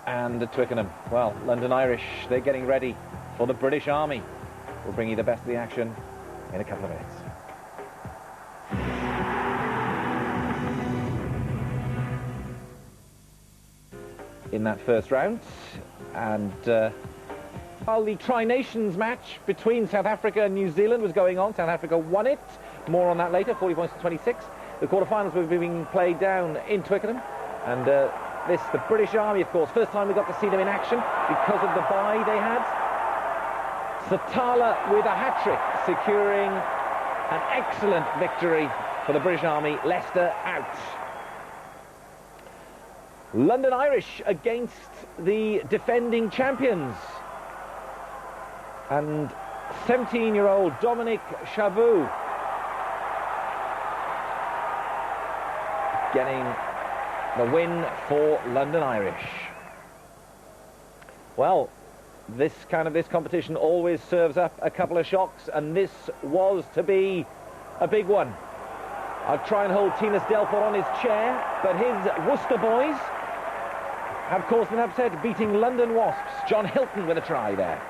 and Twickenham. Well, London Irish, they're getting ready for the British Army. We'll bring you the best of the action in a couple of minutes. In that first round, and while the Tri-Nations match between South Africa and New Zealand was going on, South Africa won it. More on that later, 40 points to 26. The quarterfinals were being played down in Twickenham, and the British Army, of course, first time we got to see them in action because of the bye they had. Satala with a hat-trick, securing an excellent victory for the British Army. Leicester out. London Irish against the defending champions. And 17-year-old Dominic Chabot getting the win for London Irish. Well, this competition always serves up a couple of shocks, and this was to be a big one. I'll try and hold Tinas Delford on his chair, but his Worcester boys have caused an upset, beating London Wasps. John Hilton with a try there.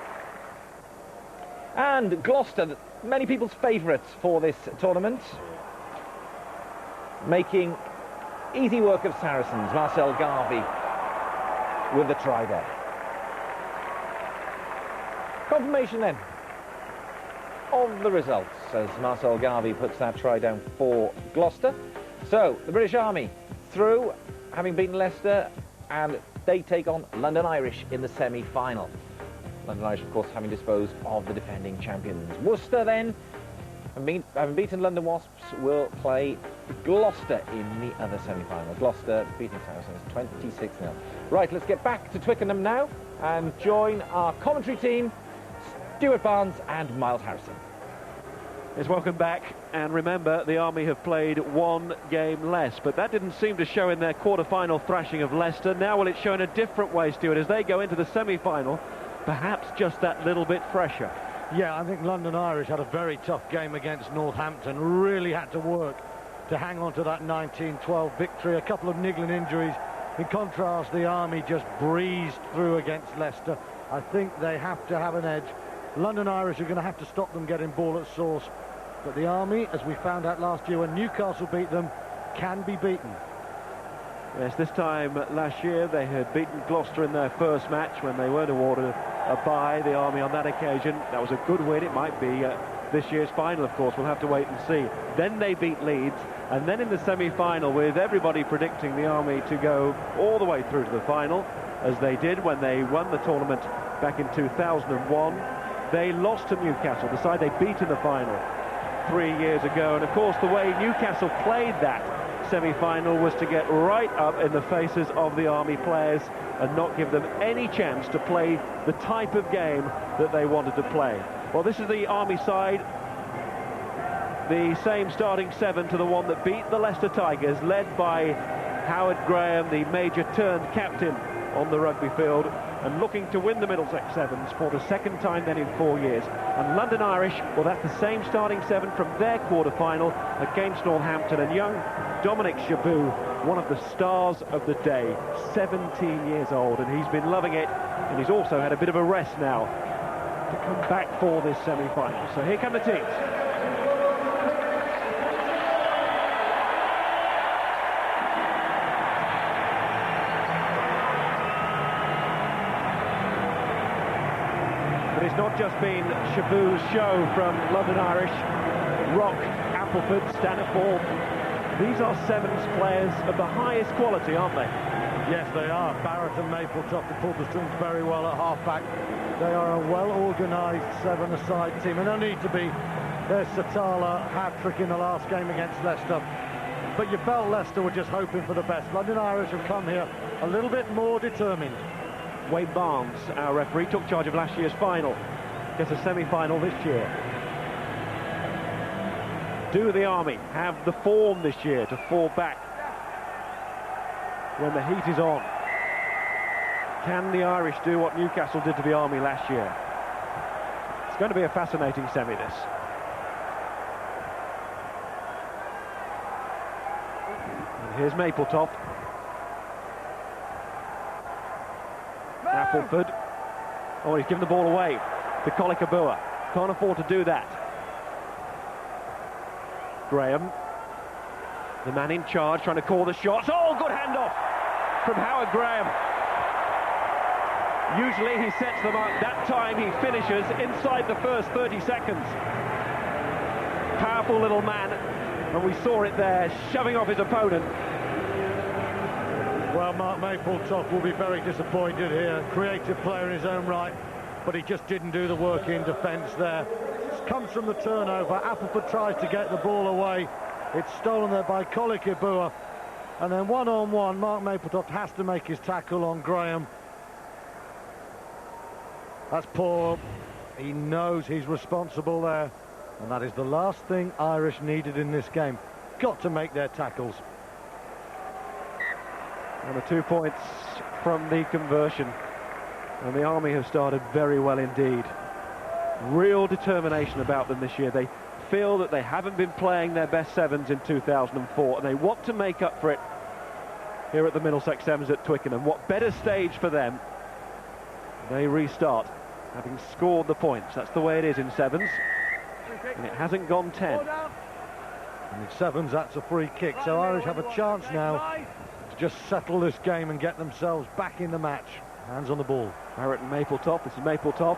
And Gloucester, many people's favourites for this tournament, making easy work of Saracens. Marcel Garvey with the try there. Confirmation then of the results as Marcel Garvey puts that try down for Gloucester. So the British Army through, having beaten Leicester, and they take on London Irish in the semi-final. London Irish, of course, having disposed of the defending champions. Worcester then, having beaten London Wasps, will play Gloucester in the other semi-final. Gloucester beating Saracens 26-0. Right, let's get back to Twickenham now and join our commentary team, Stuart Barnes and Miles Harrison. Yes, welcome back, and remember, the Army have played one game less, but that didn't seem to show in their quarter-final thrashing of Leicester. Now, well, it's shown a different way, Stuart, as they go into the semi-final, perhaps just that little bit fresher. Yeah, I think London Irish had a very tough game against Northampton, really had to work to hang on to that 19-12 victory. A couple of niggling injuries. In contrast, the Army just breezed through against Leicester. I think they have to have an edge. London Irish are going to have to stop them getting ball at source. But the Army, as we found out last year when Newcastle beat them, can be beaten. Yes, this time last year they had beaten Gloucester in their first match when they weren't awarded a bye, the Army, on that occasion. That was a good win. It might be this year's final, of course. We'll have to wait and see. Then they beat Leeds, and then in the semi-final, with everybody predicting the Army to go all the way through to the final, as they did when they won the tournament back in 2001, they lost to Newcastle, the side they beat in the final 3 years ago. And of course, the way Newcastle played that semi-final was to get right up in the faces of the Army players and not give them any chance to play the type of game that they wanted to play. Well, this is the Army side, the same starting seven to the one that beat the Leicester Tigers, led by Howard Graham, the major-turned-captain on the rugby field, and looking to win the Middlesex Sevens for the second time then in 4 years. And London Irish, well, that's the same starting seven from their quarter-final against Northampton. And young Dominic Chabot, one of the stars of the day, 17 years old, and he's been loving it, and he's also had a bit of a rest now to come back for this semi-final. So here come the teams. But it's not just been Chabot's show from London Irish. Rock, Appleford, Staniford. These are Sevens players of the highest quality, aren't they? Yes, they are. Barrett and Mapletop to pull the strings very well at half-back. They are a well-organised seven-a-side team, and they need to be. There's Satala, hat-trick in the last game against Leicester. But you felt Leicester were just hoping for the best. London Irish have come here a little bit more determined. Wade Barnes, our referee, took charge of last year's final. Gets a semi-final this year. Do the Army have the form this year to fall back when the heat is on? Can the Irish do what Newcastle did to the Army last year? It's going to be a fascinating semi, this. And here's Mapletop. Appleford. Oh, he's given the ball away to Kolikabua. Can't afford to do that. Graham, the man in charge, trying to call the shots. Oh, good handoff from Howard Graham. Usually he sets them up. That time he finishes inside the first 30 seconds. Powerful little man, and we saw it there, shoving off his opponent. Well, Mark Mapletop will be very disappointed here. Creative player in his own right, but he just didn't do the work in defence there. It comes from the turnover. Appleford tries to get the ball away. It's stolen there by Kolikabua. And then one-on-one, Mark Mapletop has to make his tackle on Graham. That's poor. He knows he's responsible there. And that is the last thing Irish needed in this game. Got to make their tackles. And the 2 points from the conversion. And the Army have started very well indeed. Real determination about them this year. They feel that they haven't been playing their best sevens in 2004, and they want to make up for it here at the Middlesex Sevens at Twickenham. What better stage for them? They restart, having scored the points. That's the way it is in sevens, and it hasn't gone 10. And in sevens, that's a free kick, so Irish have a chance now to just settle this game and get themselves back in the match. Hands on the ball. Barrett and Mapletop. This is Mapletop.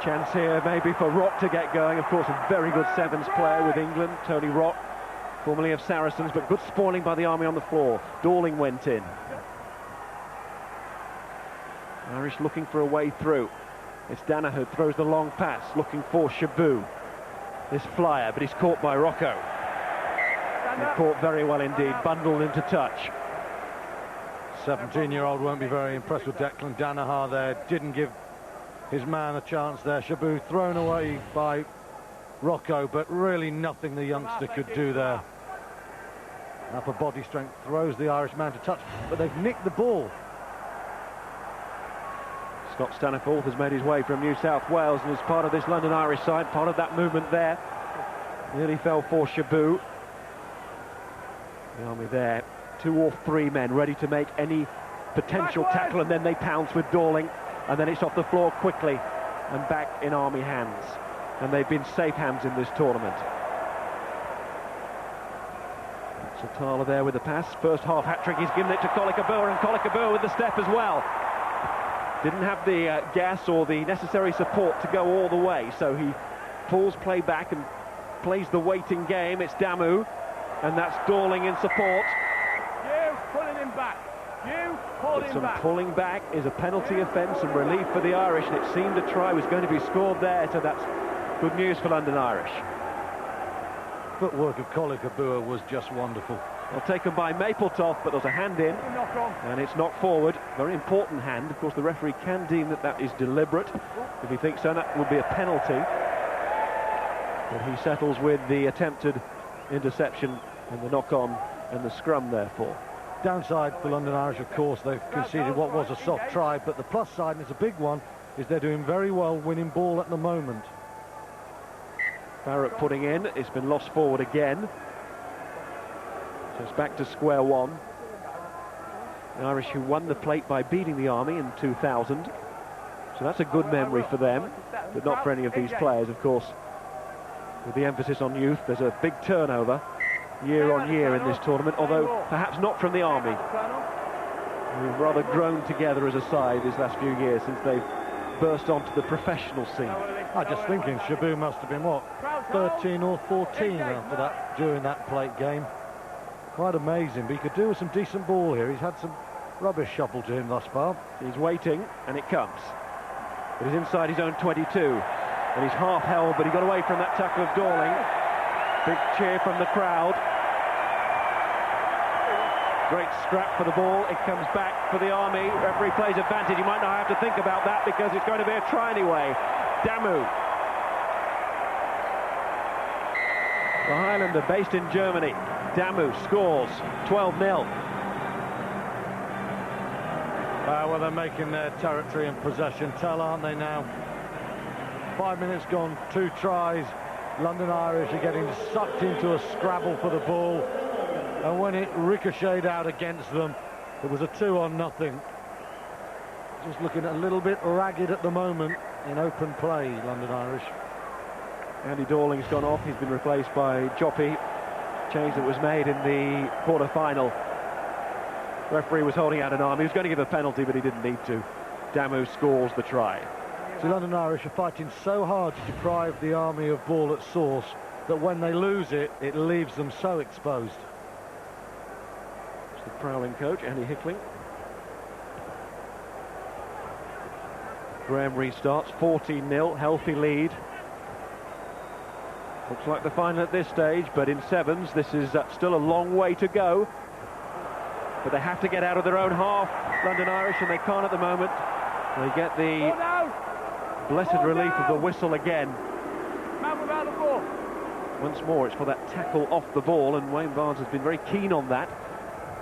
Chance here maybe for Rock to get going. Of course, a very good sevens player with England, Tony Rock, formerly of Saracens, but good spoiling by the Army on the floor. Dorling went in. Irish looking for a way through. It's Danaher, throws the long pass, looking for Shabu. This flyer, but he's caught by Rocco. And caught very well indeed, bundled into touch. 17-year-old won't be very impressed with Declan Danaher there. Didn't give his man a chance there. Shabu thrown away by Rocco, but really nothing the youngster could do there. Upper body strength throws the Irish man to touch, but they've nicked the ball. Scott Staniforth has made his way from New South Wales and is part of this London Irish side, part of that movement there. Nearly fell for Shabu. The Army there, 2 or 3 men ready to make any potential tackle, and then they pounce with Dorling, and then it's off the floor quickly and back in Army hands. And they've been safe hands in this tournament. Satala there with the pass. First half hat-trick, he's given it to Kolikabua, and Kolikabua with the step as well. Didn't have the gas or the necessary support to go all the way, so he pulls play back and plays the waiting game. It's Damu, and that's Dorling in support. You pulling him back. You pulling Some back. pulling back is a penalty offence and relief for the Irish, and it seemed a try was going to be scored there, so that's good news for London Irish. Footwork of Kolikabua was just wonderful. Well, taken by Mapletop, but there's a hand in, and it's knocked forward. Very important hand. Of course, the referee can deem that that is deliberate. If he thinks so, that would be a penalty. But he settles with the attempted interception and the knock-on and the scrum, therefore. Downside for London Irish, of course, they've conceded what was a soft try, but the plus side, and it's a big one, is they're doing very well winning ball at the moment. Barrett putting in. It's been lost forward again. So it's back to square one. The Irish who won the plate by beating the Army in 2000. So that's a good memory for them, but not for any of these players, of course. With the emphasis on youth, there's a big turnover year on year in this tournament, although perhaps not from the Army. We've rather grown together as a side these last few years since they've burst onto the professional scene. I'm just thinking Shabu must have been, what, 13 or 14 after that, during that plate game. Quite amazing, but he could do with some decent ball here. He's had some rubbish shuffled to him thus far. He's waiting, and it comes. But he's inside his own 22, and he's half held, but he got away from that tackle of Dorling. Big cheer from the crowd. Great scrap for the ball. It comes back for the Army. Referee plays advantage. You might not have to think about that because it's going to be a try anyway. Damu. The Highlander, based in Germany. Damu scores 12-0. Well, they're making their territory and possession tell, aren't they now? 5 minutes gone, 2 tries. London Irish are getting sucked into a scrabble for the ball. And when it ricocheted out against them, it was a 2-0. just looking a little bit ragged at the moment in open play, London Irish. Andy Dorling's gone off. He's been replaced by Joppy. Change that was made in the quarter-final. Referee was holding out an arm. He was going to give a penalty, but he didn't need to. Damu scores the try. So London Irish are fighting so hard to deprive the Army of ball at source that when they lose it, it leaves them so exposed. It's the prowling coach, Andy Hickling. Graham restarts, 14-0, healthy lead. Looks like the final at this stage, but in sevens, this is still a long way to go. But they have to get out of their own half, London Irish, and they can't at the moment. They get the blessed relief of the whistle again. Man without the ball. Once more, it's for that tackle off the ball, and Wayne Barnes has been very keen on that.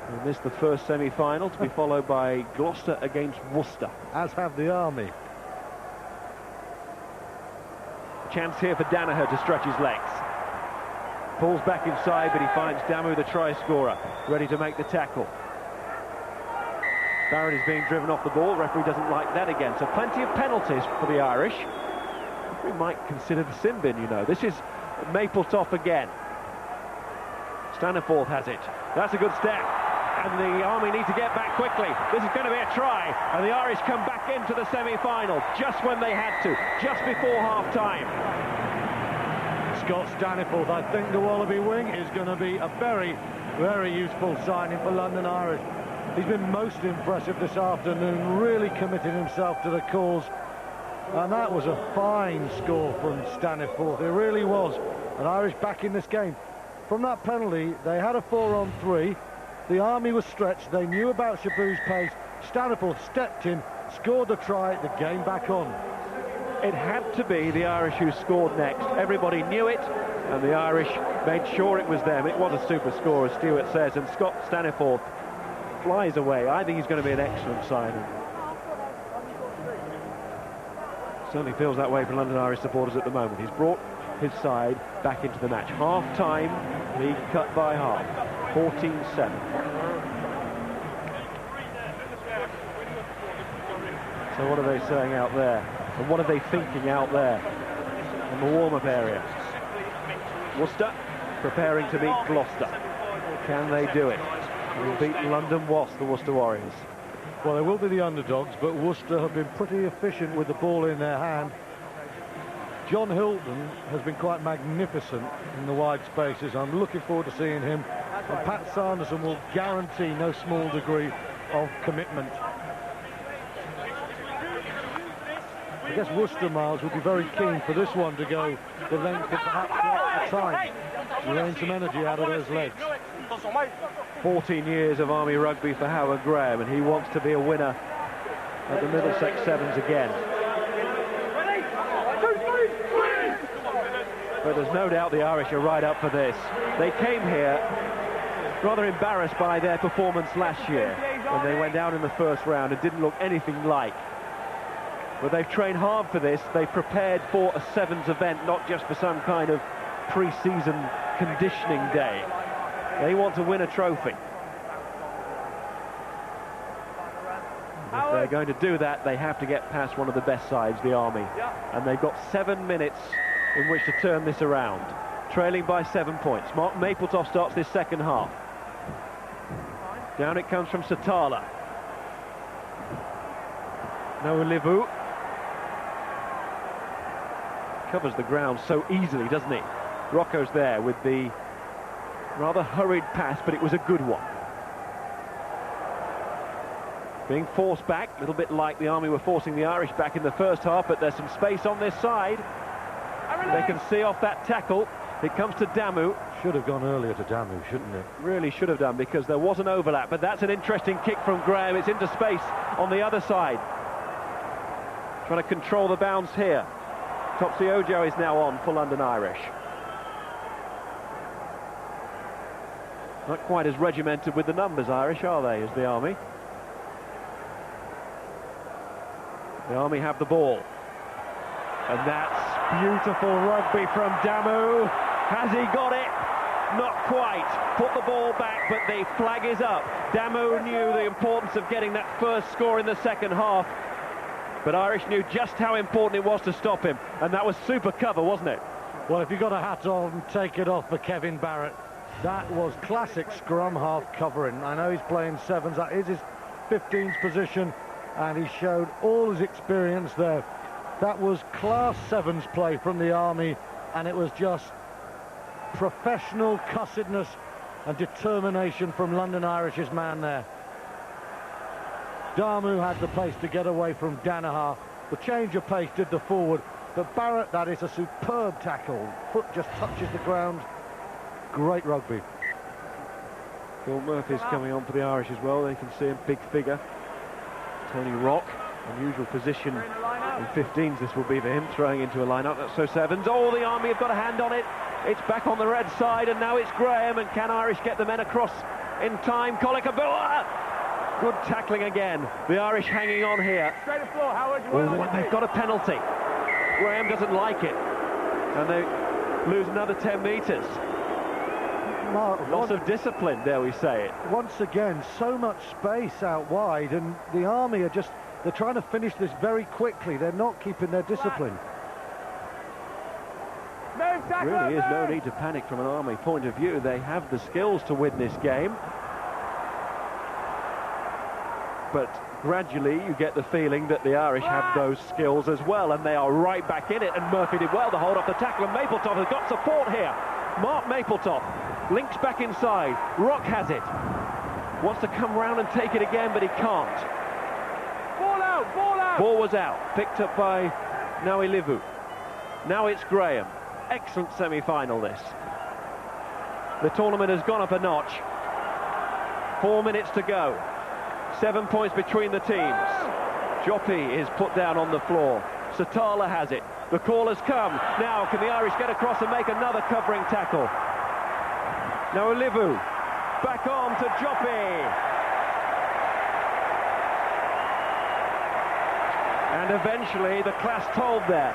And this the first semi-final, to be followed by Gloucester against Worcester. As have the Army. Chance here for Danaher to stretch his legs. Pulls back inside, but he finds Damu, the try scorer, ready to make the tackle. Barrett is being driven off the ball. Referee doesn't like that again. So plenty of penalties for the Irish. We might consider the sin bin, you know. This is Mapletoft again. Staniforth has it. That's a good step. And the Army need to get back quickly. This is going to be a try. And the Irish come back into the semi-final just when they had to, just before half-time. Scott Staniforth, I think the Wallaby wing is going to be a very, very useful signing for London Irish. He's been most impressive this afternoon, really committed himself to the cause. And that was a fine score from Staniforth. It really was. And Irish back in this game. From that penalty, they had a 4-on-3. The Army was stretched. They knew about Shabu's pace. Staniforth stepped in, scored the try, the game back on. It had to be the Irish who scored next. Everybody knew it, and the Irish made sure it was them. It was a super score, as Stewart says, and Scott Staniforth flies away. I think he's going to be an excellent signing. Certainly feels that way for London Irish supporters at the moment. He's brought his side back into the match. Half-time, league cut by half, 14-7. So what are they saying out there? And what are they thinking out there in the warm-up area? Worcester preparing to meet Gloucester. Can they do it? Will beat London Wasps, the Worcester Warriors. Well, they will be the underdogs, but Worcester have been pretty efficient with the ball in their hand. John Hilton has been quite magnificent in the wide spaces. I'm looking forward to seeing him. And Pat Sanderson will guarantee no small degree of commitment. I guess Worcester, Miles, will be very keen for this one to go the length of perhaps the time to rain some energy out of those legs. 14 years of Army rugby for Howard Graham, and he wants to be a winner at the Middlesex Sevens again. But there's no doubt the Irish are right up for this. They came here rather embarrassed by their performance last year when they went down in the first round and didn't look anything like. But they've trained hard for this. They've prepared for a sevens event, not just for some kind of pre-season conditioning day. They want to win a trophy. If they're going to do that, they have to get past one of the best sides, the Army. And they've got 7 minutes in which to turn this around. Trailing by 7 points. Mark Mapletoft starts this second half. Down it comes from Satala. Noah Livu covers the ground so easily, doesn't he? Rocco's there with the rather hurried pass, but it was a good one. Being forced back, a little bit like the Army were forcing the Irish back in the first half, but there's some space on this side. They can see off that tackle. It comes to Damu. Should have gone earlier to Damu, shouldn't it? Really should have done, because there was an overlap, but that's an interesting kick from Graham. It's into space on the other side. Trying to control the bounce here. Topsy Ojo is now on for London Irish. Not quite as regimented with the numbers, Irish, are they, as the Army? The Army have the ball. And that's beautiful rugby from Damu. Has he got it? not quite. Put the ball back, but the flag is up. Damu knew the importance of getting that first score in the second half, but Irish knew just how important it was to stop him, and that was super cover, wasn't it? Well, if you've got a hat on, take it off for Kevin Barrett. That was classic scrum half covering. I know he's playing sevens, that is his 15th position, and he showed all his experience there. That was class sevens play from the Army, and it was just professional cussedness and determination from London Irish's man there. Damu had the pace to get away from Danaher. The change of pace did the forward, but Barrett, that is a superb tackle. Foot just touches the ground. Great rugby. Phil Murphy's coming on for the Irish as well. They can see him, big figure. Tony Rock, unusual position in 15s this will be for him, throwing into a lineup. That's so sevens. Oh, the Army have got a hand on it. It's back on the red side, and now it's Graham, and can Irish get the men across in time? Kolakabua! Good tackling again. The Irish hanging on here. Straight to floor, Howard. They've got a penalty. Graham doesn't like it, and they lose another 10 metres. Loss of discipline, dare we say it. Once again, so much space out wide, and the Army are just, they're trying to finish this very quickly. They're not keeping their discipline. Really is no need to panic from an Army point of view. They have the skills to win this game. But gradually you get the feeling that the Irish have those skills as well, and they are right back in it, and Murphy did well to hold off the tackle, and Mapletop has got support here. Mark Mapletop links back inside. Rock has it. Wants to come round and take it again, but he can't. Ball out, ball out! Ball was out, picked up by Nauilivu. Now it's Graham. Excellent semi-final this. The tournament has gone up a notch. 4 minutes to go. 7 points between the teams. Joppy is put down on the floor. Satala has it. The call has come. Now can the Irish get across and make another covering tackle? Nauilivu back on to Joppy. And eventually the class told there.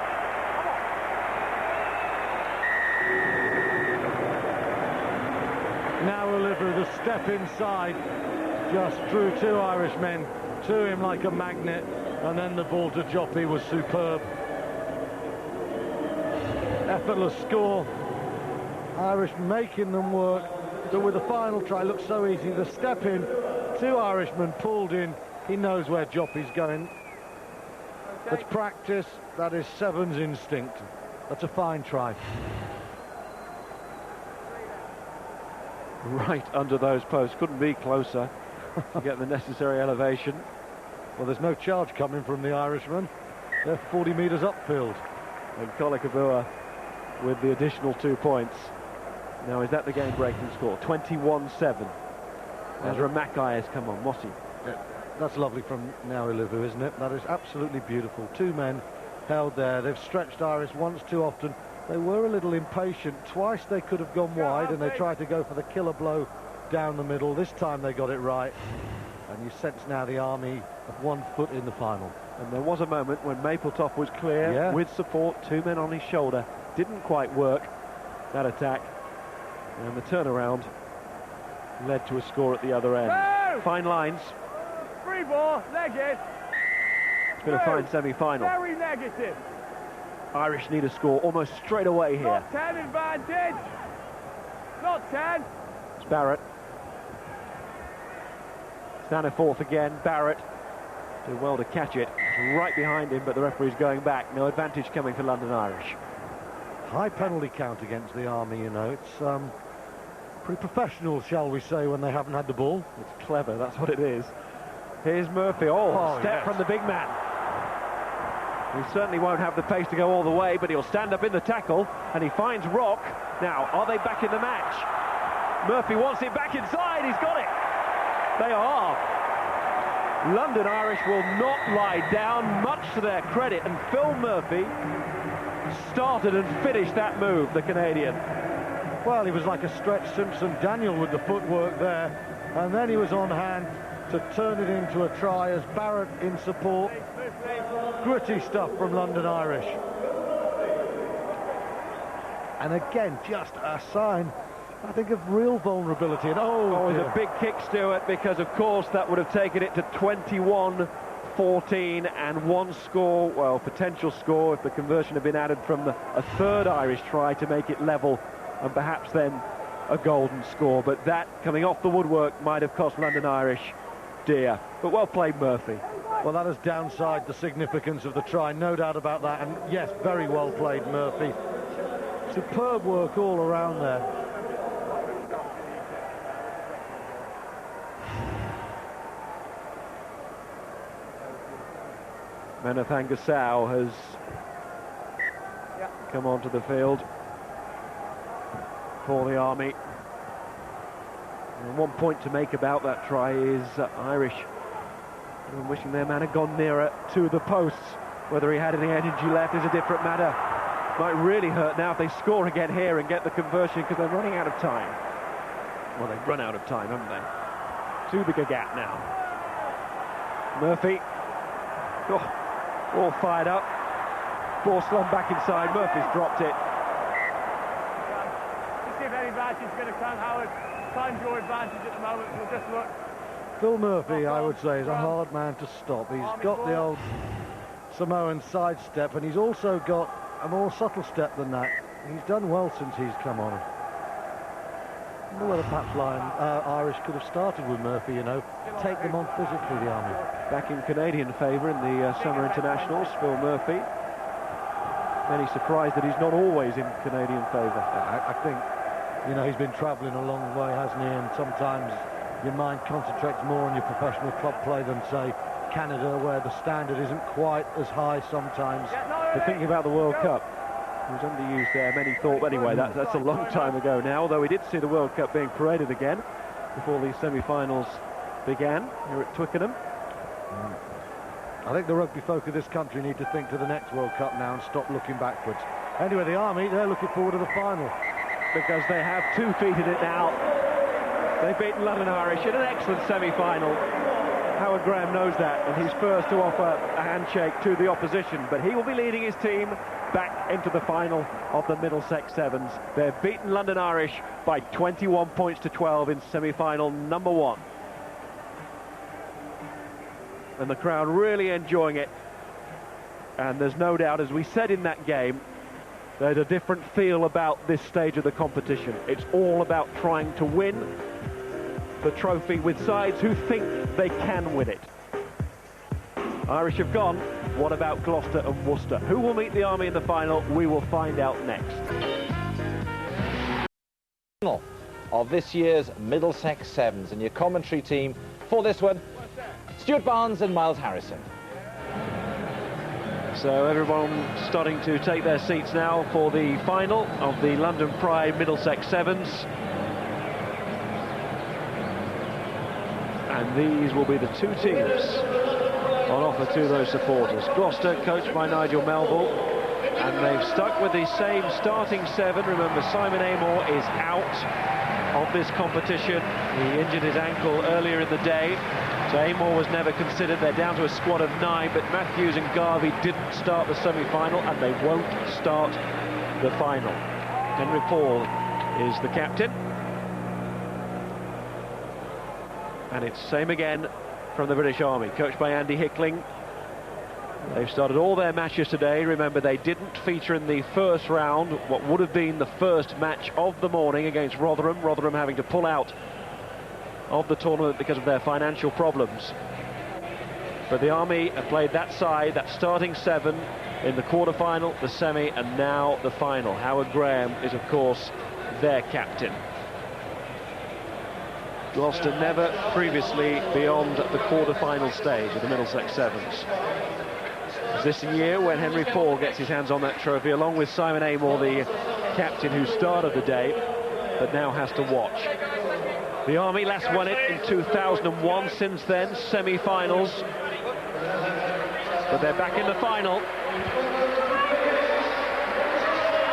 Nauilivu, the step inside, just drew two Irishmen to him like a magnet, and then the ball to Joppy was superb. Effortless score. Irish making them work, but with the final try, looked so easy. The step in, two Irishmen pulled in. He knows where Joppy's going. That's practice, that is sevens instinct. That's a fine try. Right under those posts, couldn't be closer to get the necessary elevation. Well, there's no charge coming from the Irishmen. They're 40 metres upfield. And Kolakabua with the additional 2 points. Now, is that the game-breaking score? 21-7. Ezra Mackay has come on. Mossy. Yeah, that's lovely from Nauilivu, isn't it? That is absolutely beautiful. Two men held there. They've stretched Irish once too often. They were a little impatient. Twice they could have gone wide, and they tried to go for the killer blow down the middle. This time they got it right. And you sense now the Army have 1 foot in the final. And there was a moment when Mapletop was clear with support, 2 men on his shoulder. Didn't quite work, that attack. And the turnaround led to a score at the other end. No! Fine lines. Free ball, legged. It's been a fine semi-final. Very negative. Irish need a score almost straight away here. Not 10 advantage. Not 10. It's Barrett. Staniforth again. Barrett did well to catch it. It's right behind him, but the referee's going back. No advantage coming for London Irish. High penalty count against the Army, you know. It's pretty professional, shall we say, when they haven't had the ball. It's clever, that's what it is. Here's Murphy. Step from the big man. He certainly won't have the pace to go all the way, but he'll stand up in the tackle, and he finds Rock. Now, are they back in the match? Murphy wants it back inside. He's got it. They are. London Irish will not lie down, much to their credit, and Phil Murphy started and finished that move, the Canadian. Well, he was like a Stretch Simpson Daniel with the footwork there, and then he was on hand to turn it into a try as Barrett in support. Gritty stuff from London Irish. And again, just a sign I think, of real vulnerability. And Oh, it was dear. a big kick, Stuart, because of course that would have taken it to 21-14 and one score, well, potential score if the conversion had been added from a third Irish try to make it level, and perhaps then a golden score. But that, coming off the woodwork, might have cost London Irish dear. But well played, Murphy. Well, that has downside the significance of the try, no doubt about that. And yes, very well played, Murphy. Superb work all around there. Menathan Gasau has come onto the field for the Army. And one point to make about that try is Irish wishing their man had gone nearer to the posts. Whether he had any energy left is a different matter. Might really hurt now if they score again here and get the conversion, because they're running out of time. Well, they've run out of time, haven't they? Too big a gap now. Murphy, all fired up. Ball slung back inside. Murphy's dropped it. Let's see if any advantage is going to come, Howard. Time's your advantage at the moment. We'll just look. Phil Murphy, I would say, is a hard man to stop. He's got the old Samoan sidestep, and he's also got a more subtle step than that. He's done well since he's come on. I wonder whether perhaps Irish could have started with Murphy, you know, take them on physically, the Army. Back in Canadian favour in the Summer Internationals, Phil Murphy. Many surprised that he's not always in Canadian favour. I think, you know, he's been travelling a long way, hasn't he? And sometimes your mind concentrates more on your professional club play than, say, Canada, where the standard isn't quite as high sometimes. But thinking about the World Cup, he was underused there, many thought. Anyway, that's a long time ago now, although we did see the World Cup being paraded again before the semi-finals began here at Twickenham. I think the rugby folk of this country need to think to the next World Cup now and stop looking backwards. Anyway, the Army, they're looking forward to the final. Because they have two-feeted it now. They've beaten London Irish in an excellent semi-final. Howard Graham knows that, and he's first to offer a handshake to the opposition, but he will be leading his team back into the final of the Middlesex Sevens. They've beaten London Irish by 21 points to 12 in semi-final number 1. And the crowd really enjoying it. And there's no doubt, as we said in that game, there's a different feel about this stage of the competition. It's all about trying to win the trophy with sides who think they can win it. Irish have gone. What about Gloucester and Worcester? Who will meet the Army in the final? We will find out next. Of this year's Middlesex Sevens, and your commentary team for this one, Stuart Barnes and Miles Harrison. So everyone starting to take their seats now for the final of the London Pride Middlesex Sevens. And these will be the two teams on offer to those supporters. Gloucester, coached by Nigel Melville, and they've stuck with the same starting 7. Remember, Simon Amor is out of this competition. He injured his ankle earlier in the day, so Amor was never considered. They're down to a squad of 9, but Matthews and Garvey didn't start the semi-final, and they won't start the final. Henry Paul is the captain. And it's same again from the British Army, coached by Andy Hickling. They've started all their matches today. Remember, they didn't feature in the first round, what would have been the first match of the morning against Rotherham. Rotherham having to pull out of the tournament because of their financial problems. But the Army have played that side, that starting 7, in the quarter-final, the semi, and now the final. Howard Graham is, of course, their captain. Gloucester never previously beyond the quarter-final stage of the Middlesex Sevens. Is this a year when Henry Paul gets his hands on that trophy, along with Simon Amor, the captain who started the day, but now has to watch. The Army last won it in 2001. Since then, semi-finals. But they're back in the final.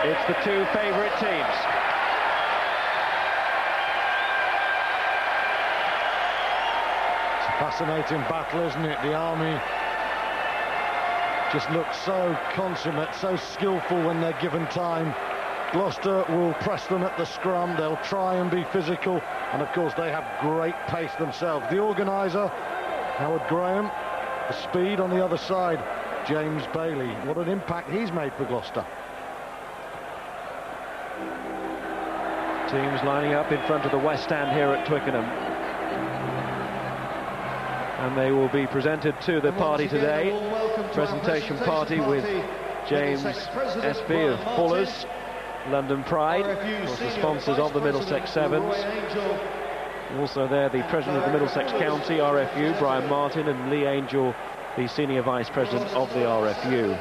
It's the two favourite teams. Fascinating battle, isn't it? The Army just look so consummate, so skillful when they're given time. Gloucester will press them at the scrum. They'll try and be physical, and of course they have great pace themselves. The organiser, Howard Graham, the speed on the other side, James Bailey. What an impact he's made for Gloucester. Teams lining up in front of the West Stand here at Twickenham. And they will be presented to the party today. Presentation party with James SB of Fuller's, London Pride, of course the sponsors of the Middlesex Sevens. Also there the President of the Middlesex County, RFU, Brian Martin, and Lee Angel, the Senior Vice President of the RFU.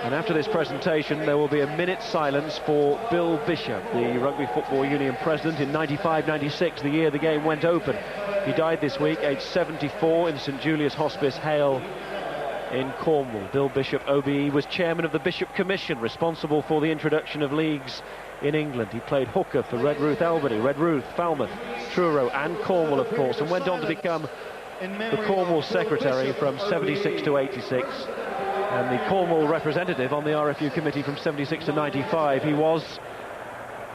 And after this presentation there will be a minute's silence for Bill Bishop, the Rugby Football Union President in 95-96, the year the game went open. He died this week, aged 74, in St Julius Hospice, Hale, in Cornwall. Bill Bishop, OBE, was chairman of the Bishop Commission, responsible for the introduction of leagues in England. He played hooker for Redruth Albany, Redruth, Falmouth, Truro and Cornwall, of course, and went on to become the Cornwall secretary from 76 to 86 and the Cornwall representative on the RFU committee from 76 to 95. He was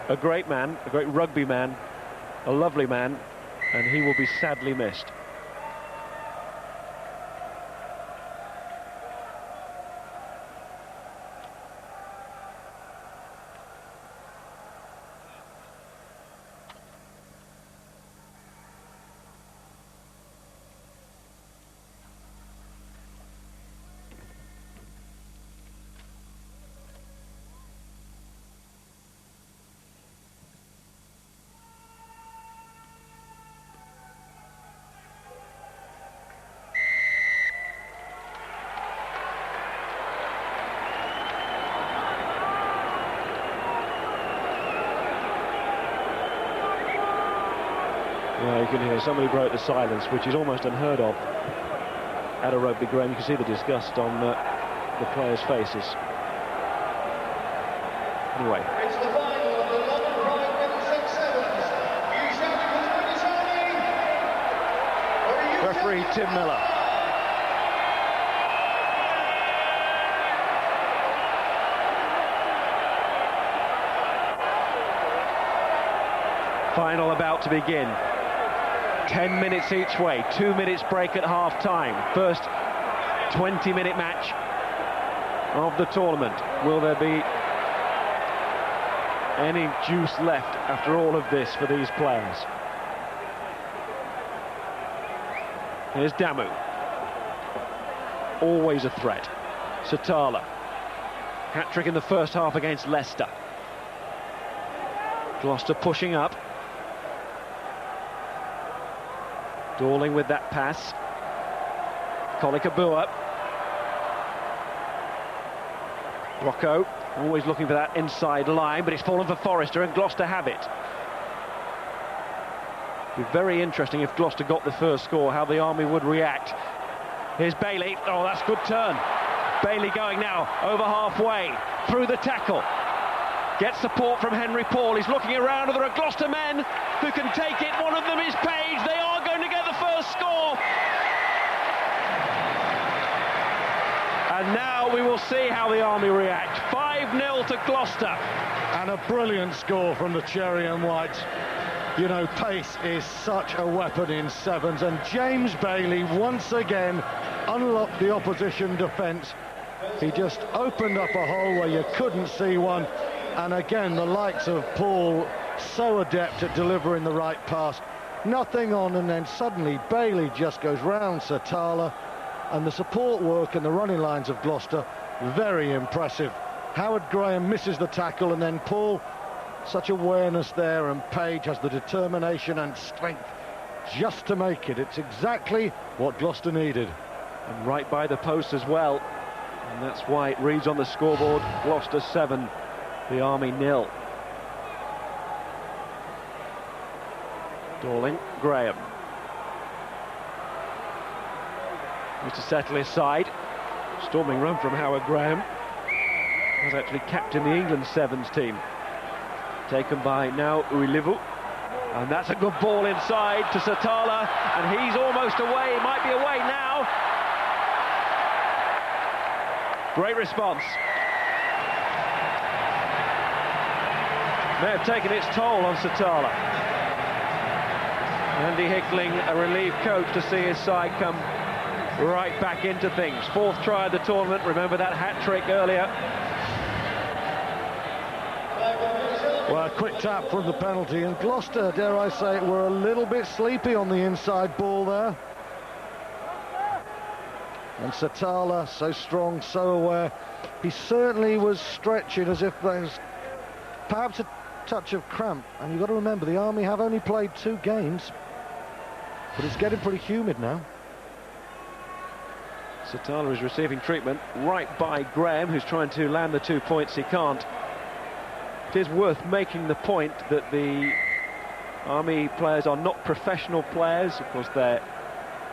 a great man, a great rugby man, a lovely man, and he will be sadly missed. Well, you can hear somebody broke the silence, which is almost unheard of at a rugby ground. You can see the disgust on the players' faces. Anyway. It's the final of the London Pride Middlesex Sevens. You champions British Army. Referee Tim Miller. Final about to begin. 10 minutes each way, 2 minutes break at half-time. First 20-minute match of the tournament. Will there be any juice left after all of this for these players? Here's Damu. Always a threat. Satala. Hat-trick in the first half against Leicester. Gloucester pushing up. Dorling with that pass. Kolikabua. Rocco, always looking for that inside line, but it's fallen for Forrester, and Gloucester have it. It'd be very interesting if Gloucester got the first score, how the Army would react. Here's Bailey. Oh, that's a good turn. Bailey going now over halfway through the tackle. Gets support from Henry Paul. He's looking around, and there are Gloucester men who can take it. One of them is Page. They are going to get the first score. And now we will see how the Army react. 5-0 to Gloucester. And a brilliant score from the Cherry and Whites. You know, pace is such a weapon in sevens, and James Bailey once again unlocked the opposition defence. He just opened up a hole where you couldn't see one. And again, the likes of Paul, so adept at delivering the right pass. Nothing on, and then suddenly Bailey just goes round Satala, and the support work and the running lines of Gloucester, very impressive. Howard Graham misses the tackle, and then Paul, such awareness there, and Page has the determination and strength just to make it. It's exactly what Gloucester needed. And right by the post as well, and that's why it reads on the scoreboard, Gloucester 7. The Army 0. Dorling, Graham. Needs to settle his side. Storming run from Howard Graham. Has actually captained the England Sevens team. Taken by now Uilivu. And that's a good ball inside to Satala. And he's almost away. He might be away now. Great response. May have taken its toll on Satala. Andy Hickling, a relieved coach to see his side come right back into things. 4th try of the tournament, remember that hat-trick earlier. Well, a quick tap from the penalty, and Gloucester, dare I say it, were a little bit sleepy on the inside ball there. And Satala, so strong, so aware. He certainly was stretching as if there's perhaps a touch of cramp. And you've got to remember, the Army have only played 2 games, but it's getting pretty humid now. Satala is receiving treatment right by Graham, who's trying to land the 2 points. He can't. It is worth making the point that the Army players are not professional players. Of course, their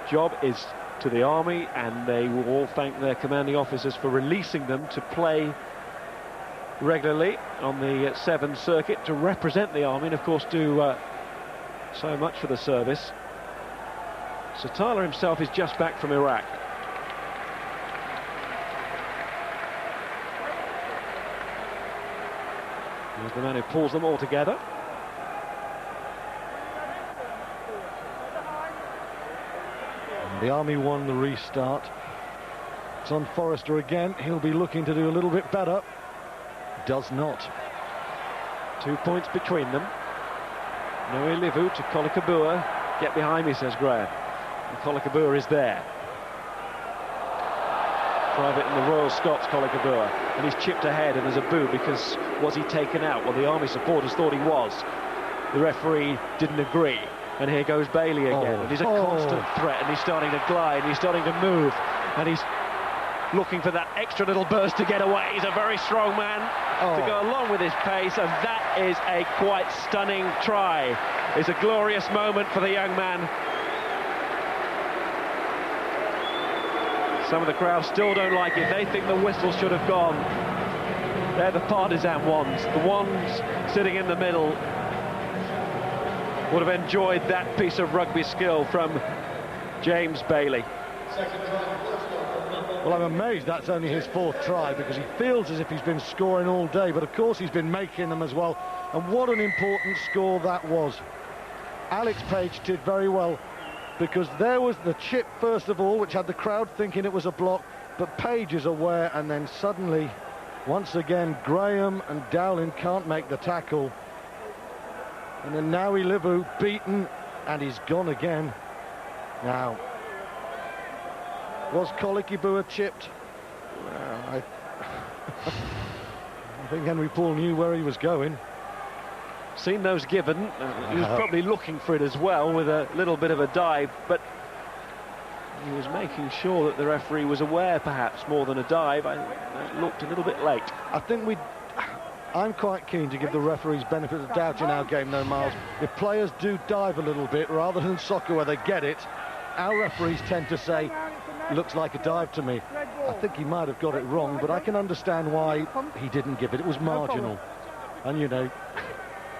job is to the Army, and they will all thank their commanding officers for releasing them to play regularly on the 7th circuit to represent the Army, and of course do so much for the service. Satala himself is just back from Iraq. He's the man who pulls them all together. And the Army won the restart. It's on Forrester again. He'll be looking to do a little bit better. Does not. 2 points between them. Noe Livu to Kolikabua. Get behind me, says Graham. And Kolikabua is there. Private in the Royal Scots, Kolikabua, and he's chipped ahead, and there's a boo because was he taken out? Well, the Army supporters thought he was. The referee didn't agree, and here goes Bailey again. And he's a constant threat, and he's starting to glide, and he's starting to move, and he's looking for that extra little burst to get away. He's a very strong man to go along with his pace, and that is a quite stunning try. It's a glorious moment for the young man. Some of the crowd still don't like it. They think the whistle should have gone. They're the partisan ones. The ones sitting in the middle would have enjoyed that piece of rugby skill from James Bailey. Well, I'm amazed that's only his 4th try, because he feels as if he's been scoring all day, but of course he's been making them as well. And what an important score that was. Alex Page did very well, because there was the chip first of all, which had the crowd thinking it was a block, but Page is aware, and then suddenly, once again, Graham and Dowling can't make the tackle. And then Noe Livu beaten, and he's gone again. Now, was Kolikabua chipped? Well, I think Henry Paul knew where he was going. Seen those given. He was probably looking for it as well with a little bit of a dive, but he was making sure that the referee was aware, perhaps, more than a dive. It looked a little bit late. I think I'm quite keen to give the referees benefit of the doubt in our game, though, Miles. If players do dive a little bit, rather than soccer where they get it, our referees tend to say, looks like a dive to me. I think he might have got it wrong, but I can understand why he didn't give it. It was marginal. And, you know,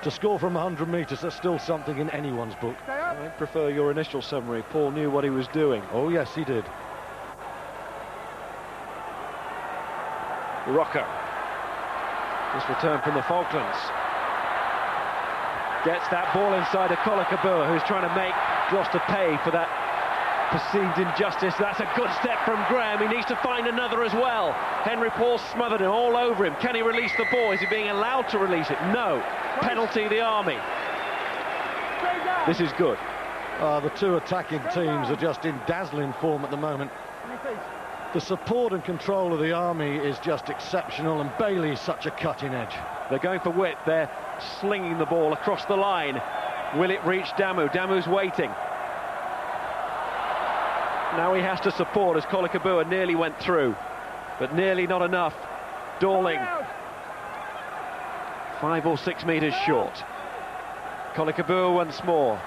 to score from 100 metres, that's still something in anyone's book. I prefer your initial summary. Paul knew what he was doing. Oh, yes, he did. Rocco. Just returned from the Falklands. Gets that ball inside of Kolikabua, who's trying to make Gloucester pay for that perceived injustice. That's a good step from Graham. He needs to find another as well. Henry Paul smothered him all over him. Can he release the ball? Is he being allowed to release it? No. Penalty, the Army. This is good. The 2 attacking teams are just in dazzling form at the moment. The support and control of the Army is just exceptional, and Bailey's such a cutting edge. They're going for width. They're slinging the ball across the line. Will it reach Damu? Damu's waiting. Now he has to support as Kolikabua nearly went through, but nearly not enough. Dorling 5 or 6 metres short. Kolikabua once more.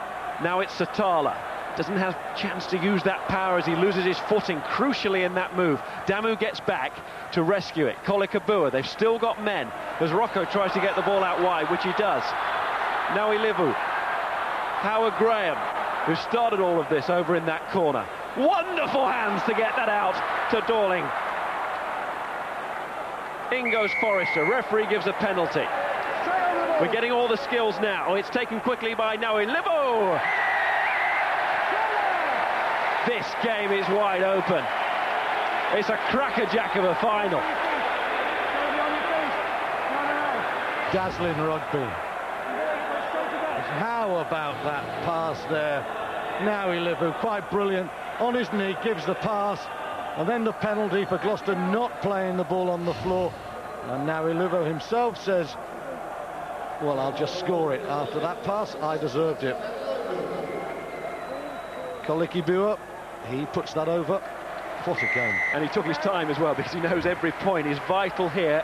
Now it's Satala. Doesn't have a chance to use that power as he loses his footing crucially in that move. Damu gets back to rescue it. Kolikabua, they've still got men as Rocco tries to get the ball out wide, which he does. Noe Livu. Howard Graham, who started all of this over in that corner. Wonderful hands to get that out to Dorling. In goes Forrester. Referee gives a penalty. We're getting all the skills now. It's taken quickly by Naui Livo. This game is wide open. It's a crackerjack of a final. Dazzling rugby. How about that pass there? Naui Livo, quite brilliant. On his knee, gives the pass. And then the penalty for Gloucester not playing the ball on the floor. And Naui Livo himself says, well, I'll just score it. After that pass, I deserved it. Koliki Bua, he puts that over. What a game. And he took his time as well, because he knows every point is vital here.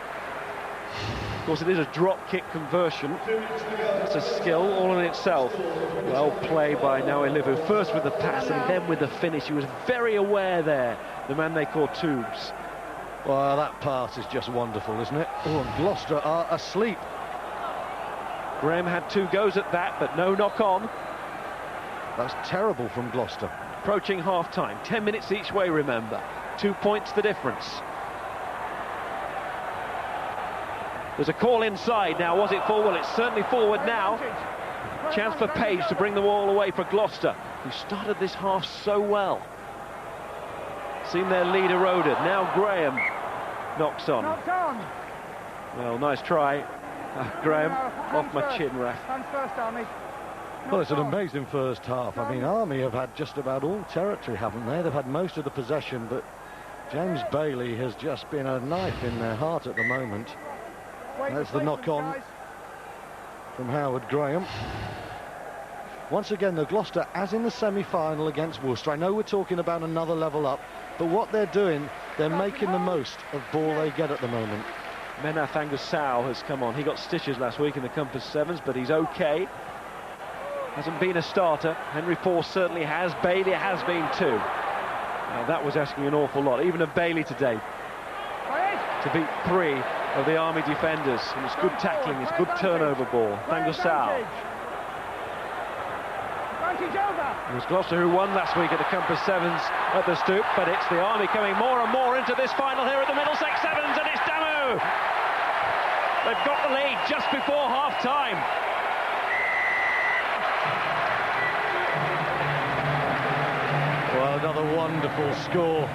Of course, it is a drop kick conversion. It's a skill all in itself. Well played by Naui Livo, first with the pass and then with the finish. He was very aware there, the man they call Tubes. Well, that pass is just wonderful, isn't it? Oh, and Gloucester are asleep. Graham had 2 goes at that, but no knock on. That's terrible from Gloucester. Approaching half-time, 10 minutes each way, remember. 2 points the difference. There's a call inside now. Was it forward? Well, it's certainly forward now. Chance for Page to bring the ball away for Gloucester, who started this half so well. Seen their lead eroded. Now Graham knocks on. Well, nice try. Graham, off my chin, ref. Well, it's an amazing first half. I mean, Army have had just about all territory, haven't they? They've had most of the possession, but James Bailey has just been a knife in their heart at the moment. There's the knock-on from Howard Graham. Once again, the Gloucester, as in the semi-final against Worcester. I know we're talking about another level up, but what they're doing, they're making the most of ball they get at the moment. Menath Angusau has come on. He got stitches last week in the Compass Sevens, but he's okay. Hasn't been a starter. Henry Force certainly has. Bailey has been too. Now that was asking an awful lot, even of Bailey today, to beat 3 of the Army defenders. And it's good tackling, it's good turnover ball. Angusau. It was Gloucester who won last week at the Compass Sevens at the Stoop, but it's the Army coming more and more into this final here at the Middlesex Sevens, and it's Damu. They've got the lead just before half-time. Well, another wonderful score.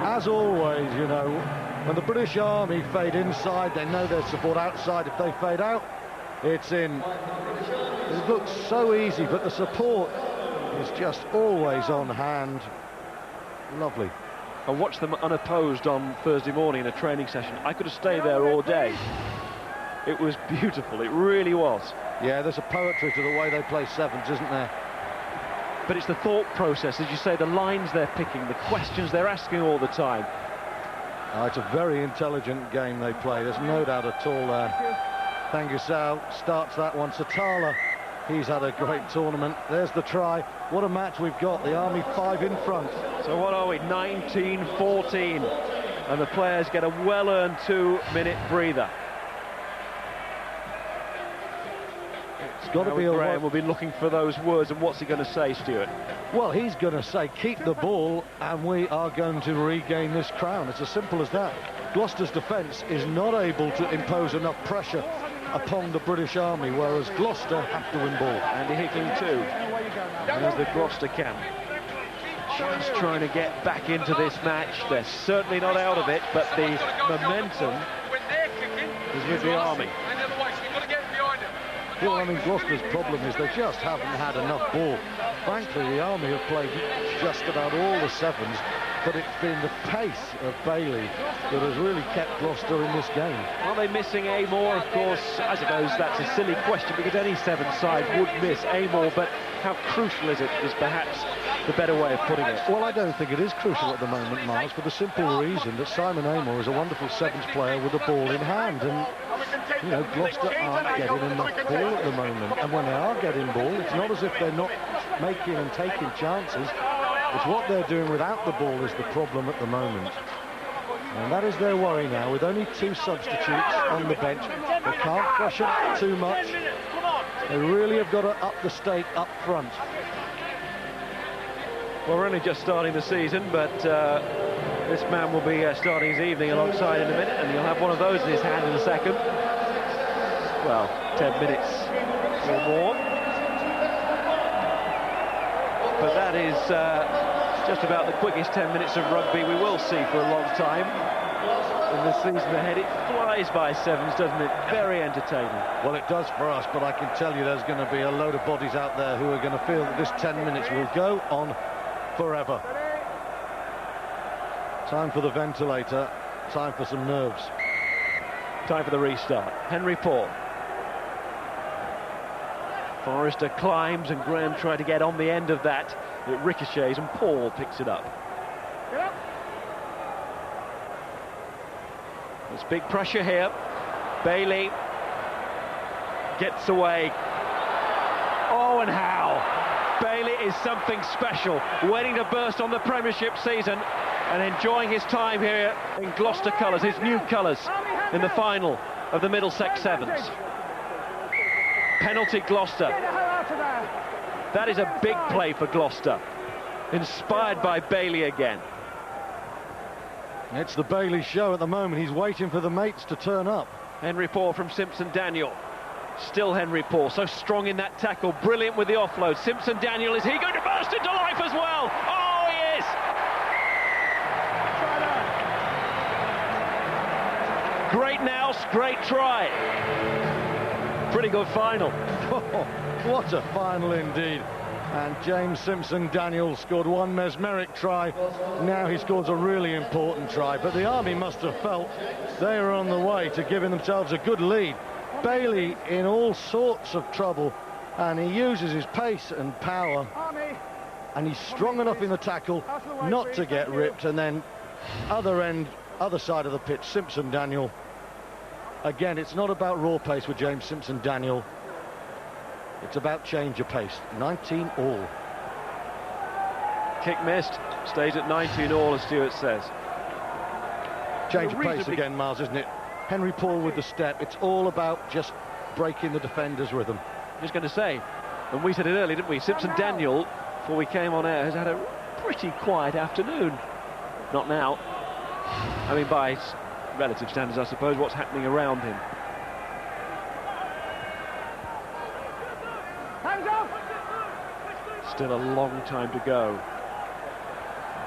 As always, you know, when the British Army fade inside, they know their support outside. If they fade out, it's in. It looks so easy, but the support is just always on hand. Lovely. I watched them unopposed on Thursday morning in a training session. I could have stayed there all day. It was beautiful, it really was. Yeah, there's a poetry to the way they play sevens, isn't there? But it's the thought process, as you say, the lines they're picking, the questions they're asking all the time. It's a very intelligent game they play, there's no doubt at all there. Angusau starts that one. Satala, he's had a great tournament. There's the try. What a match we've got. The Army 5 in front. So what are we? 19-14. And the players get a well-earned 2-minute breather. It's got to be a Graham will be looking for those words, and what's he going to say, Stuart? Well, he's going to say, keep the ball, and we are going to regain this crown. It's as simple as that. Gloucester's defence is not able to impose enough pressure upon the British Army, whereas Gloucester have to win ball. Andy Hickling too. There's the Gloucester camp. Just trying to get back into this match. They're certainly not out of it, but the momentum is with the Army. Well, I mean, Gloucester's problem is they just haven't had enough ball. Frankly, the Army have played just about all the sevens, but it's been the pace of Bailey that has really kept Gloucester in this game. Are they missing Amor? Of course, I suppose that's a silly question, because any seven side would miss Amor, but how crucial is it, is perhaps the better way of putting it. Well, I don't think it is crucial at the moment, Miles, for the simple reason that Simon Amor is a wonderful sevens player with the ball in hand, and you know, Gloucester aren't getting enough ball at the moment, and when they are getting ball, it's not as if they're not making and taking chances. It's what they're doing without the ball is the problem at the moment. And that is their worry now, with only 2 substitutes on the bench. They can't crush it too much. They really have got to up the stake up front. Well, we're only just starting the season, but This man will be starting his evening alongside in a minute, and he'll have one of those in his hand in a second. Well, 10 minutes or more. But that is just about the quickest 10 minutes of rugby we will see for a long time. In the season ahead, it flies by sevens, doesn't it? Very entertaining. Well, it does for us, but I can tell you there's going to be a load of bodies out there who are going to feel that this 10 minutes will go on forever. Time for the ventilator, time for some nerves. Time for the restart. Henry Paul. Forrester climbs and Graham tried to get on the end of that. It ricochets and Paul picks it up. There's big pressure here. Bailey gets away. Oh, and how! Bailey is something special, waiting to burst on the Premiership season and enjoying his time here in Gloucester colours, his new colours, in the final of the Middlesex Sevens. Penalty Gloucester. That is a big play for Gloucester, inspired by Bailey again. It's the Bailey show at the moment. He's waiting for the mates to turn up. Henry Paul from Simpson-Daniel. Still Henry Paul, so strong in that tackle, brilliant with the offload. Simpson-Daniel, is he going to burst into life as well? Oh, he is! Great nous, great try. Pretty good final. Oh, what a final indeed. And James Simpson-Daniel scored one mesmeric try. Now he scores a really important try. But the Army must have felt they were on the way to giving themselves a good lead. Bailey in all sorts of trouble, and he uses his pace and power, and he's strong enough in the tackle not to get ripped. And then other side of the pitch, Simpson-Daniel. Again, it's not about raw pace with James Simpson-Daniel. It's about change of pace. 19 all. Kick missed. Stays at 19 all, as Stewart says. Change of pace again, Miles, isn't it? Henry Paul with the step. It's all about just breaking the defender's rhythm. Just going to say, and we said it earlier, didn't we? Simpson-Daniel, before we came on air, has had a pretty quiet afternoon. Not now. I mean, by relative standards, I suppose, what's happening around him. Still a long time to go.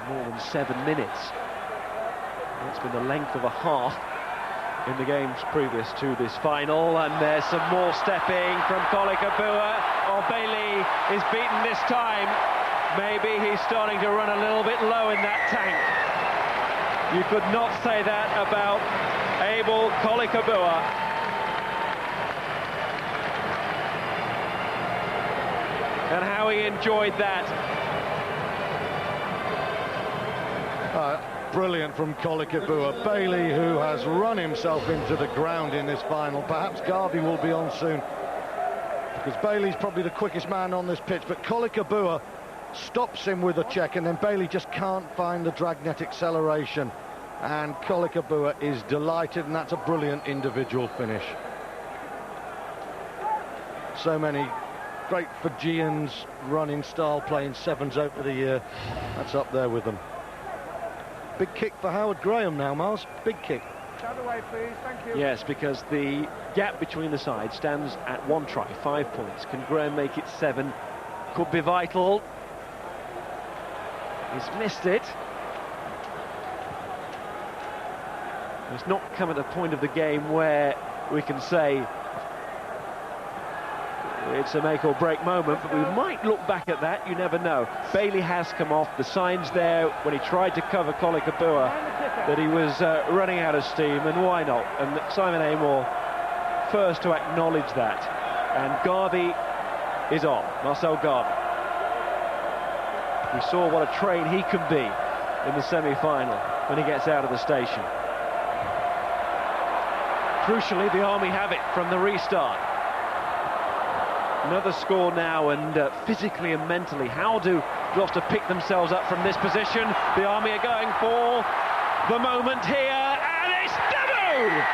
More than 7 minutes. It's been the length of a half in the games previous to this final, and there's some more stepping from Kolikabua. Oh, Bailey is beaten this time. Maybe he's starting to run a little bit low in that tank. You could not say that about Abel Kolikabua. And how he enjoyed that. Brilliant from Kolikabua. Bailey, who has run himself into the ground in this final. Perhaps Garvey will be on soon, because Bailey's probably the quickest man on this pitch, but Kolikabua stops him with a check, and then Bailey just can't find the dragnet acceleration. And Kolikabua is delighted, and that's a brilliant individual finish. So many great Fijians running style, playing sevens over the year. That's up there with them. Big kick for Howard Graham now, Miles. Big kick. Out of the way, please. Thank you. Yes, because the gap between the sides stands at 1 try, 5 points. Can Graham make it 7? Could be vital. He's missed it. It's not come at a point of the game where we can say it's a make or break moment, but we might look back at that. You never know. Bailey has come off. The signs there when he tried to cover Kolikabua that he was running out of steam, and why not? And Simon Amor first to acknowledge that. And Garvey is on. Marcel Garvey. We saw what a train he can be in the semi-final when he gets out of the station. Crucially, the Army have it from the restart. Another score now, and physically and mentally, how do Gloucester pick themselves up from this position? The Army are going for the moment here, and it's Dabu!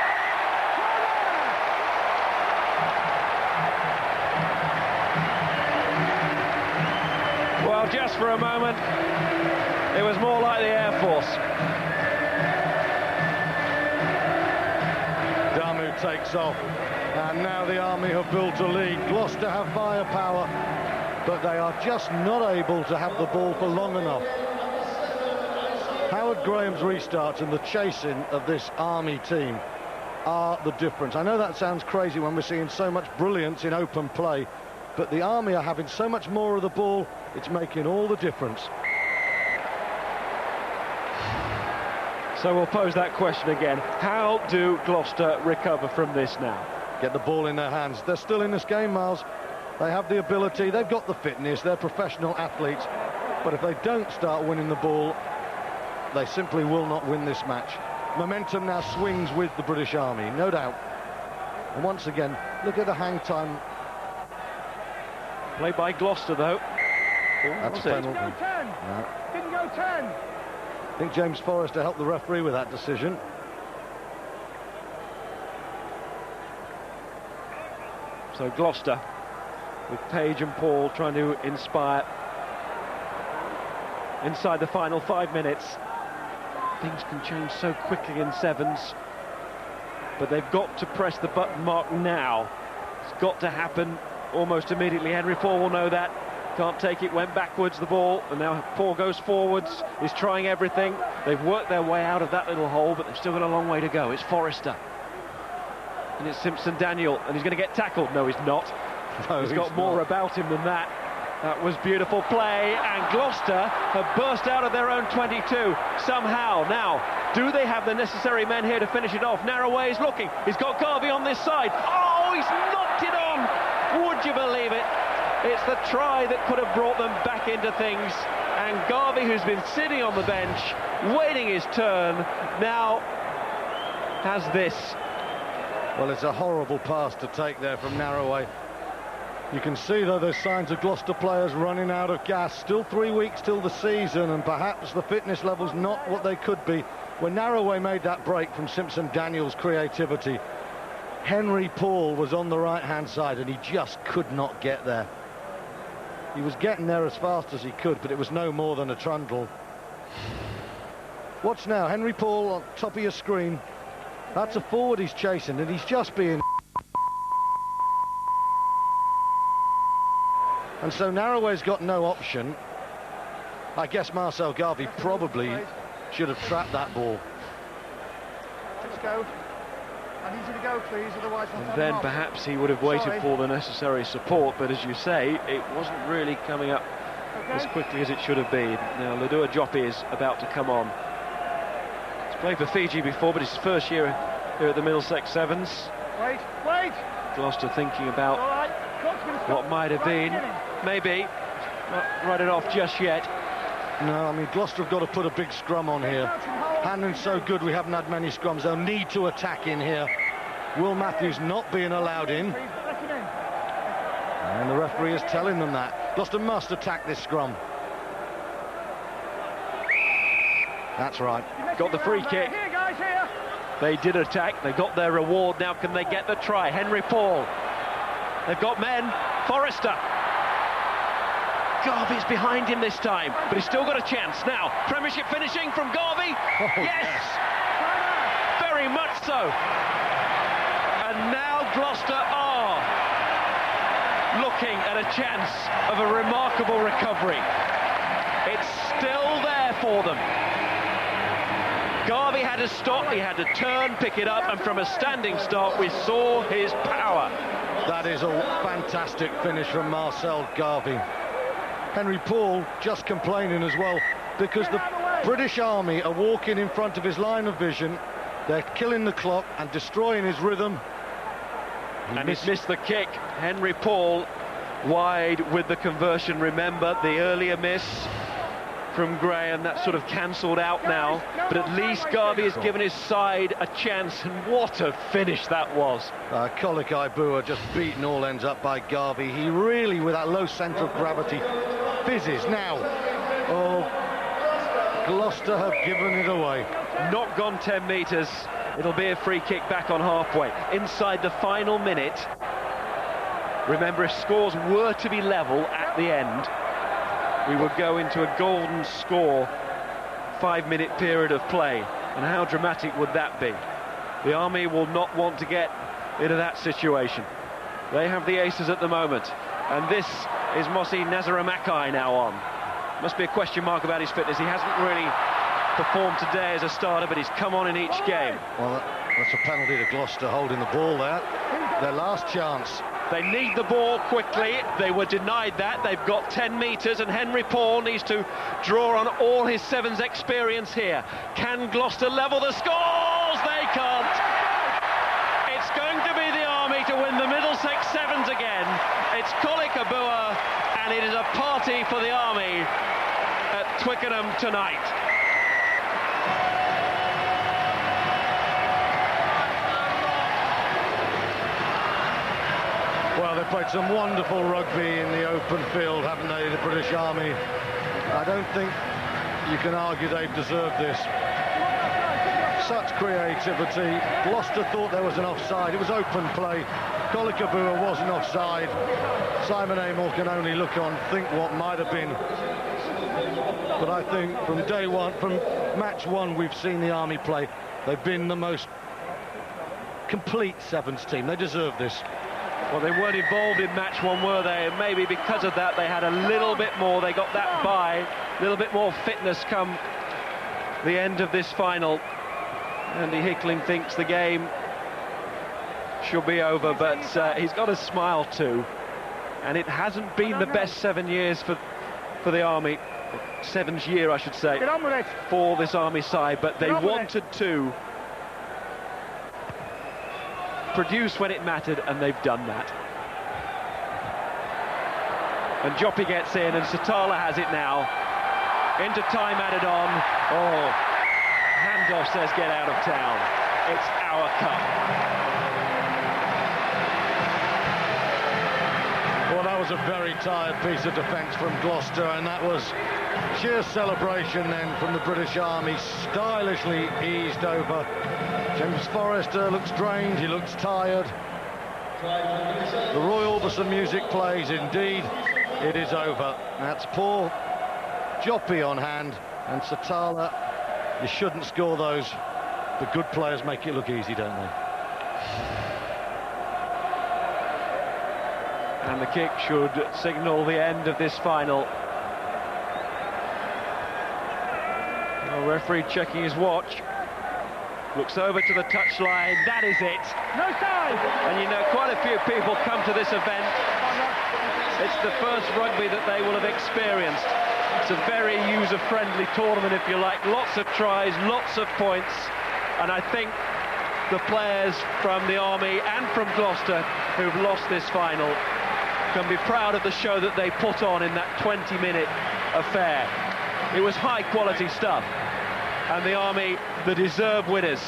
Well, just for a moment, it was more like the Air Force. takes off. And now the Army have built a lead. Gloucester have firepower, but they are just not able to have the ball for long enough. Howard Graham's restarts and the chasing of this Army team are the difference. I know that sounds crazy when we're seeing so much brilliance in open play, but the Army are having so much more of the ball, it's making all the difference. So we'll pose that question again. How do Gloucester recover from this now? Get the ball in their hands. They're still in this game, Miles. They have the ability, they've got the fitness, they're professional athletes, but if they don't start winning the ball, they simply will not win this match. Momentum now swings with the British Army, no doubt. And once again, look at the hang time. Played by Gloucester, though. That's a penalty. Didn't go 10. No. Didn't go 10. I think James Forrester helped the referee with that decision. So Gloucester, with Page and Paul trying to inspire inside the final 5 minutes. Things can change so quickly in sevens, but they've got to press the button mark now. It's got to happen almost immediately. Henry Paul will know that. Can't take it, went backwards the ball, and now Paul goes forwards, is trying everything. They've worked their way out of that little hole, but they've still got a long way to go. It's Forrester. And it's Simpson-Daniel, and he's going to get tackled. No, he's not. No, he's got more about him than that. That was beautiful play, and Gloucester have burst out of their own 22 somehow. Now, do they have the necessary men here to finish it off? Narroway is looking. He's got Garvey on this side. Oh, he's knocked it on. Would you believe it? It's the try that could have brought them back into things. And Garvey, who's been sitting on the bench, waiting his turn, now has this. Well, it's a horrible pass to take there from Narroway. You can see, though, there's signs of Gloucester players running out of gas. Still 3 weeks till the season, and perhaps the fitness level's not what they could be. When Narroway made that break from Simpson-Daniel's creativity, Henry Paul was on the right-hand side, and he just could not get there. He was getting there as fast as he could, but it was no more than a trundle. Watch now, Henry Paul on top of your screen. That's a forward he's chasing, and he's just being... And so Narroway's got no option. I guess Marcel Garvey probably should have trapped that ball. Let's go. I need you to go, please, otherwise we'll And then perhaps he would have waited for the necessary support, but as you say, it wasn't really coming up as quickly as it should have been. Now Ladua Joppy is about to come on. He's played for Fiji before, but it's his first year here at the Middlesex Sevens. Wait, wait! Gloucester thinking about what might have been. Maybe not write it off just yet. No, I mean, Gloucester have got to put a big scrum on here. Hannon's so good, we haven't had many scrums. They'll need to attack in here. Will Matthews not being allowed in. And the referee is telling them that. Gloucester must attack this scrum. That's right. Got the free kick. Here, guys, here. They did attack. They got their reward. Now can they get the try? Henry Paul. They've got men. Forrester. Garvey's behind him this time, but he's still got a chance. Now, Premiership finishing from Garvey. Oh, yes! Very much so. And now Gloucester are looking at a chance of a remarkable recovery. It's still there for them. Garvey had to stop, he had to turn, pick it up, and from a standing start we saw his power. That is a fantastic finish from Marcel Garvey. Henry Paul just complaining as well, because the British Army are walking in front of his line of vision. They're killing the clock and destroying his rhythm. He's missed the kick. Henry Paul wide with the conversion. Remember the earlier miss from Graham, that's sort of cancelled out now, but at least Garvey has given his side a chance, and what a finish that was. Kolik Ibua just beaten all ends up by Garvey. He really, with that low centre of gravity, fizzes. Now, oh, Gloucester have given it away. Not gone 10 metres. It'll be a free kick back on halfway. Inside the final minute. Remember, if scores were to be level at the end, we would go into a golden score 5-minute period of play. And how dramatic would that be? The Army will not want to get into that situation. They have the aces at the moment, and this is Mosi Nazaramakai now on. Must be a question mark about his fitness. He hasn't really performed today as a starter, but he's come on in each game. Well, that's a penalty to Gloucester holding the ball there. Their last chance. They need the ball quickly. They were denied that. They've got 10 metres, and Henry Paul needs to draw on all his sevens experience here. Can Gloucester level the scores? They can't. It's going to be the Army to win the Middlesex Sevens again. It's Kolikabua, and it is a party for the Army at Twickenham tonight. Well, they've played some wonderful rugby in the open field, haven't they, the British Army? I don't think you can argue they've deserved this. Such creativity. Gloucester thought there was an offside. It was open play. Kolikabua wasn't offside. Simon Amell can only look on, think what might have been. But I think from day one, from match one, we've seen the Army play. They've been the most complete sevens team. They deserve this. Well, they weren't involved in match one, were they? And maybe because of that, they had a little bit more. They got that bye, a little bit more fitness come the end of this final. Andy Hickling thinks the game should be over, but he's got a smile too. And it hasn't been the best 7 years for the Army. 7th year, I should say, for this Army side, but they wanted to produce when it mattered, and they've done that. And Joppy gets in, and Satala has it now. Into time added on. Oh, handoff says get out of town. It's our cup. Well, that was a very tired piece of defence from Gloucester, and that was sheer celebration then from the British Army, stylishly eased over. James Forrester looks drained, he looks tired. The Roy Orbison music plays, indeed, it is over. That's poor Joppy on hand, and Satala, you shouldn't score those. The good players make it look easy, don't they? And the kick should signal the end of this final. The referee checking his watch. Looks over to the touchline. That is it. No side! And you know, quite a few people come to this event. It's the first rugby that they will have experienced. It's a very user-friendly tournament, if you like. Lots of tries, lots of points. And I think the players from the Army and from Gloucester who've lost this final can be proud of the show that they put on in that 20-minute affair. It was high-quality stuff. And the Army, the deserved winners.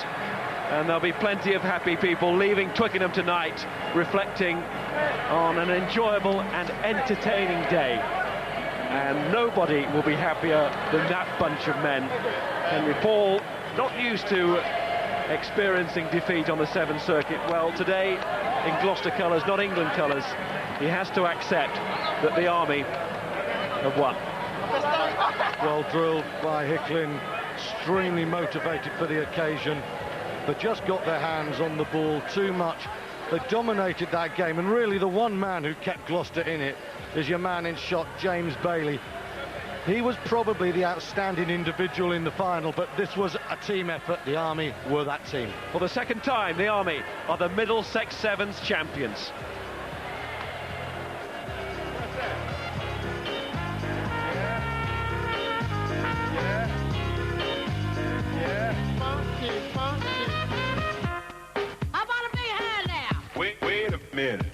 And there'll be plenty of happy people leaving Twickenham tonight, reflecting on an enjoyable and entertaining day. And nobody will be happier than that bunch of men. Henry Paul, not used to experiencing defeat on the Sevens circuit. Well, today, in Gloucester colours, not England colours, he has to accept that the Army have won. Well drilled by Hickling, extremely motivated for the occasion. They just got their hands on the ball too much. They dominated that game, and really the one man who kept Gloucester in it is your man in shot, James Bailey. He was probably the outstanding individual in the final, but this was a team effort. The Army were that team. For the second time, the Army are the Middlesex Sevens champions. How about a big hand now? Wait a minute.